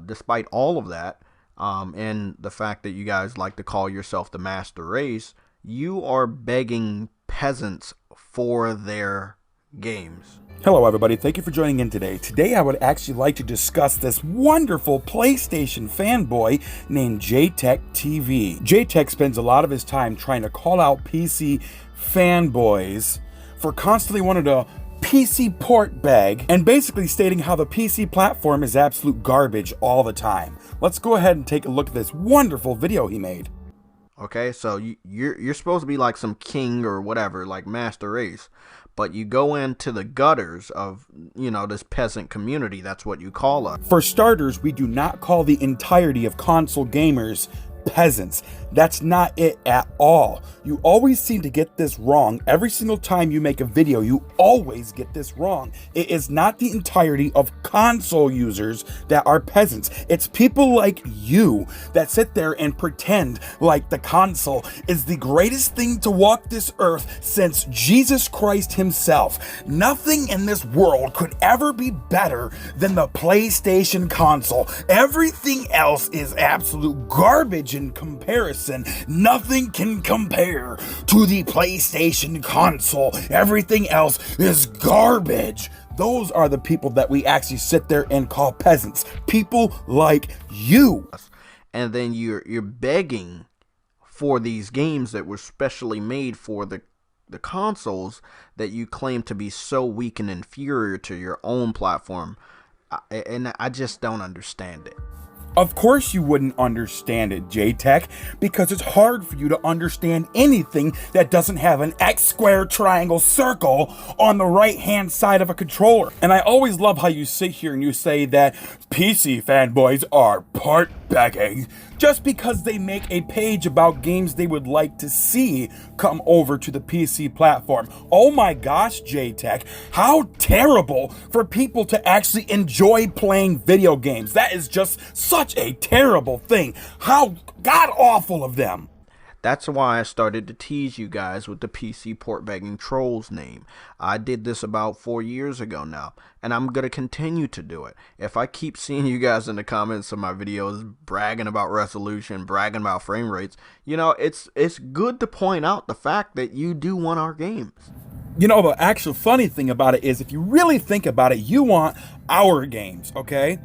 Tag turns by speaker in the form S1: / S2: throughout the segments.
S1: despite all of that, and the fact that you guys like to call yourself the master race, you are begging peasants for their games.
S2: Hello everybody, thank you for joining in today. Today I would actually like to discuss this wonderful PlayStation fanboy named SHILLTechTV. SHILLTech spends a lot of his time trying to call out PC fanboys for constantly wanting to PC port bag and basically stating how the PC platform is absolute garbage all the time. Let's go ahead and take a look at this wonderful video he made.
S1: Okay, so you're supposed to be like some king or whatever, like master race, but you go into the gutters of, this peasant community. That's what you call us.
S2: For starters, we do not call the entirety of console gamers peasants. That's not it at all. You always seem to get this wrong. Every single time you make a video, you always get this wrong. It is not the entirety of console users that are peasants. It's people like you that sit there and pretend like the console is the greatest thing to walk this earth since Jesus Christ himself. Nothing in this world could ever be better than the PlayStation console. Everything else is absolute garbage in comparison. Nothing can compare to the PlayStation console. Everything else is garbage. Those are the people that we actually sit there and call peasants. People like you.
S1: And then you're begging for these games that were specially made for the consoles that you claim to be so weak and inferior to your own platform. And I just don't understand it.
S2: Of course you wouldn't understand it, SHILLTech, because it's hard for you to understand anything that doesn't have an X square triangle circle on the right hand side of a controller. And I always love how you sit here and you say that PC fanboys are part begging just because they make a page about games they would like to see come over to the PC platform. Oh my gosh, SHILLTech, how terrible for people to actually enjoy playing video games. That is just such a terrible thing. How god-awful of them.
S1: That's why I started to tease you guys with the PC port begging trolls name. I did this about 4 years ago now, and I'm going to continue to do it. If I keep seeing you guys in the comments of my videos bragging about resolution, bragging about frame rates, it's good to point out the fact that you do want our games.
S2: The actual funny thing about it is, if you really think about it, you want our games, okay?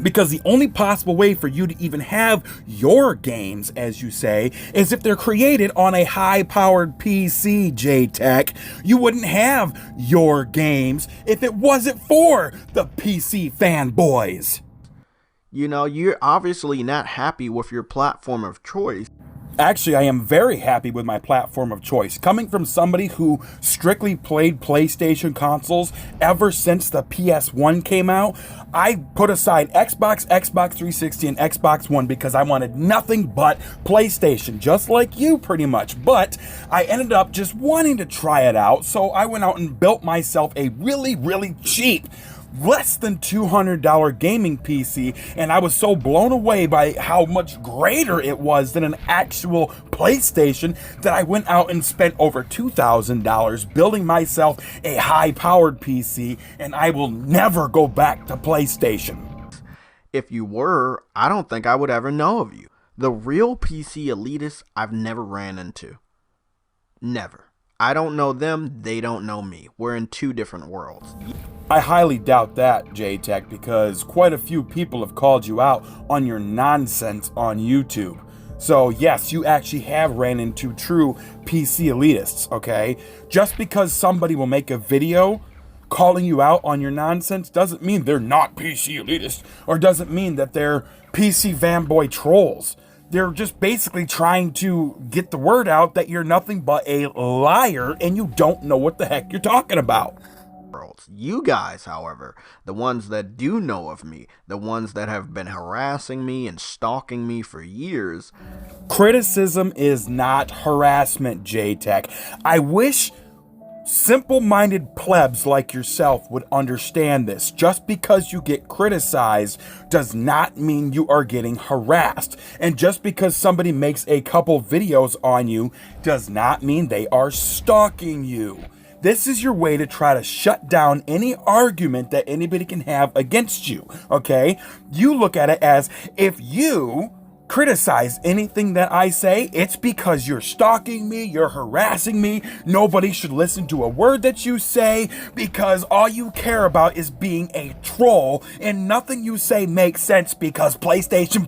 S2: Because the only possible way for you to even have your games, as you say, is if they're created on a high-powered PC, SHILLTech. You wouldn't have your games if it wasn't for the PC fanboys.
S1: You're obviously not happy with your platform of choice.
S2: Actually, I am very happy with my platform of choice. Coming from somebody who strictly played PlayStation consoles ever since the PS1 came out, I put aside Xbox, Xbox 360, and Xbox One because I wanted nothing but PlayStation, just like you pretty much. But I ended up just wanting to try it out, so I went out and built myself a really, really cheap, less than $200 gaming PC, and I was so blown away by how much greater it was than an actual PlayStation that I went out and spent over $2,000 building myself a high-powered PC, and I will never go back to PlayStation.
S1: If you were, I don't think I would ever know of you. The real PC elitists I've never ran into. Never. I don't know them, they don't know me. We're in two different worlds.
S2: I highly doubt that, SHILLTech, because quite a few people have called you out on your nonsense on YouTube. So yes, you actually have ran into true PC elitists, okay? Just because somebody will make a video calling you out on your nonsense doesn't mean they're not PC elitists, or doesn't mean that they're PC fanboy trolls. They're just basically trying to get the word out that you're nothing but a liar and you don't know what the heck you're talking about.
S1: You guys, however, the ones that do know of me, the ones that have been harassing me and stalking me for years.
S2: Criticism is not harassment, SHILLTech. I wish simple-minded plebs like yourself would understand this. Just because you get criticized does not mean you are getting harassed. And just because somebody makes a couple videos on you does not mean they are stalking you. This is your way to try to shut down any argument that anybody can have against you, okay? You look at it as, if you criticize anything that I say, it's because you're stalking me, you're harassing me. Nobody should listen to a word that you say because all you care about is being a troll, and nothing you say makes sense because PlayStation.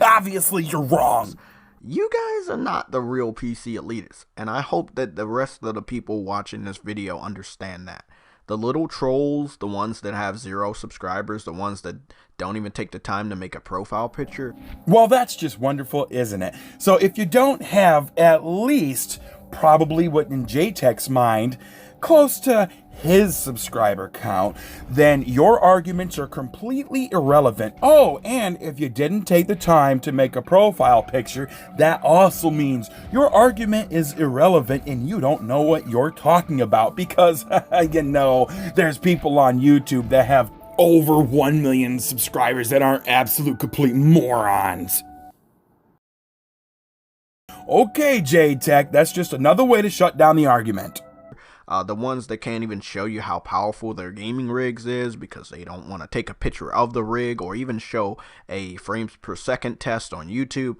S2: Obviously, you're wrong.
S1: You guys are not the real PC elitists, and I hope that the rest of the people watching this video understand that. The little trolls, the ones that have 0 subscribers, the ones that don't even take the time to make a profile picture.
S2: Well, that's just wonderful, isn't it? So if you don't have at least probably what in SHILLTech's mind, close to his subscriber count, then your arguments are completely irrelevant. Oh, and if you didn't take the time to make a profile picture, that also means your argument is irrelevant and you don't know what you're talking about because, there's people on YouTube that have over 1 million subscribers that aren't absolute complete morons. Okay, SHILLTech, that's just another way to shut down the argument.
S1: The ones that can't even show you how powerful their gaming rigs is because they don't want to take a picture of the rig or even show a frames per second test on YouTube.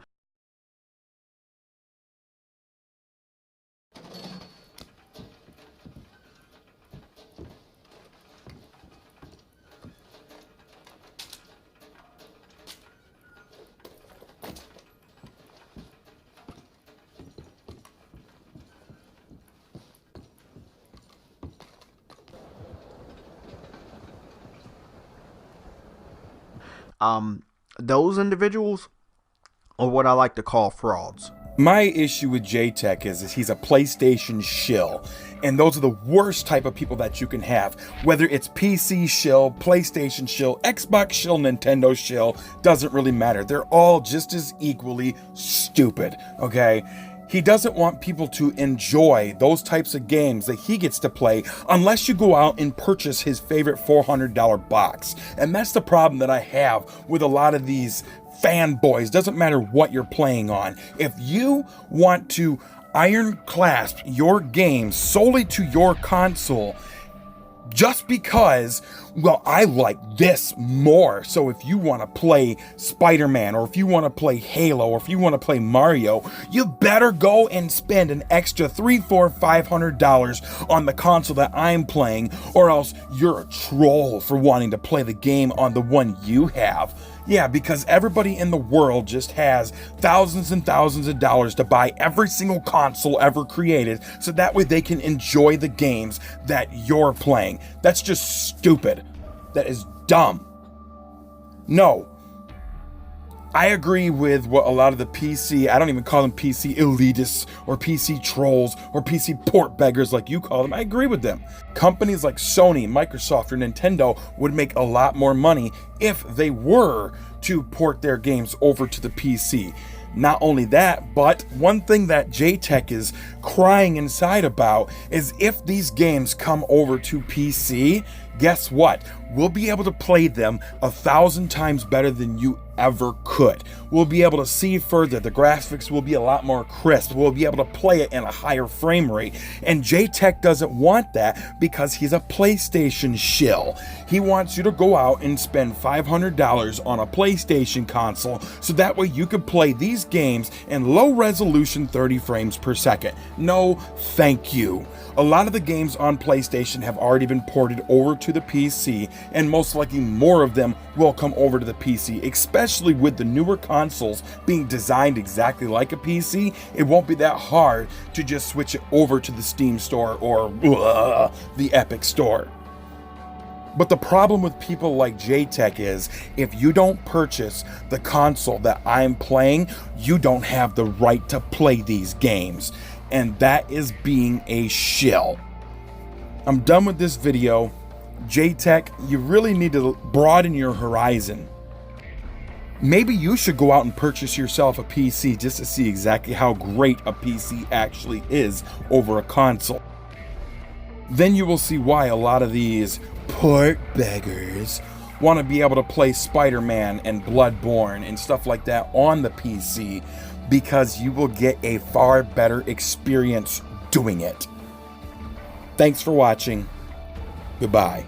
S1: Those individuals are what I like to call frauds.
S2: My issue with SHILLTech is he's a PlayStation shill, and those are the worst type of people that you can have. Whether it's PC shill, PlayStation shill, Xbox shill, Nintendo shill, doesn't really matter. They're all just as equally stupid, okay? He doesn't want people to enjoy those types of games that he gets to play unless you go out and purchase his favorite $400 box. And that's the problem that I have with a lot of these fanboys. Doesn't matter what you're playing on. If you want to ironclasp your game solely to your console, just because, well, I like this more. So if you want to play Spider-Man, or if you want to play Halo, or if you want to play Mario, you better go and spend an extra $300, $400, $500 on the console that I'm playing, or else you're a troll for wanting to play the game on the one you have. Yeah, because everybody in the world just has thousands and thousands of dollars to buy every single console ever created, so that way they can enjoy the games that you're playing. That's just stupid. That is dumb. No. I agree with what a lot of the PC, I don't even call them PC elitists or PC trolls or PC port beggars like you call them. I agree with them. Companies like Sony, Microsoft, or Nintendo would make a lot more money if they were to port their games over to the PC. Not only that, but one thing that SHILLTech is crying inside about is if these games come over to PC, guess what? We'll be able to play them 1,000 times better than you ever could. We'll be able to see further. The graphics will be a lot more crisp. We'll be able to play it in a higher frame rate. And SHILLTech doesn't want that because he's a PlayStation shill. He wants you to go out and spend $500 on a PlayStation console so that way you can play these games in low resolution 30 frames per second. No, thank you. A lot of the games on PlayStation have already been ported over to the PC, and most likely more of them will come over to the PC, especially with the newer consoles being designed exactly like a PC. It won't be that hard to just switch it over to the Steam store or the Epic store. But the problem with people like SHILLTech is if you don't purchase the console that I'm playing, you don't have the right to play these games. And that is being a shill. I'm done with this video. SHILLTech, you really need to broaden your horizon. Maybe you should go out and purchase yourself a PC just to see exactly how great a PC actually is over a console. Then you will see why a lot of these port beggars want to be able to play Spider-Man and Bloodborne and stuff like that on the PC, because you will get a far better experience doing it. Thanks for watching. Goodbye.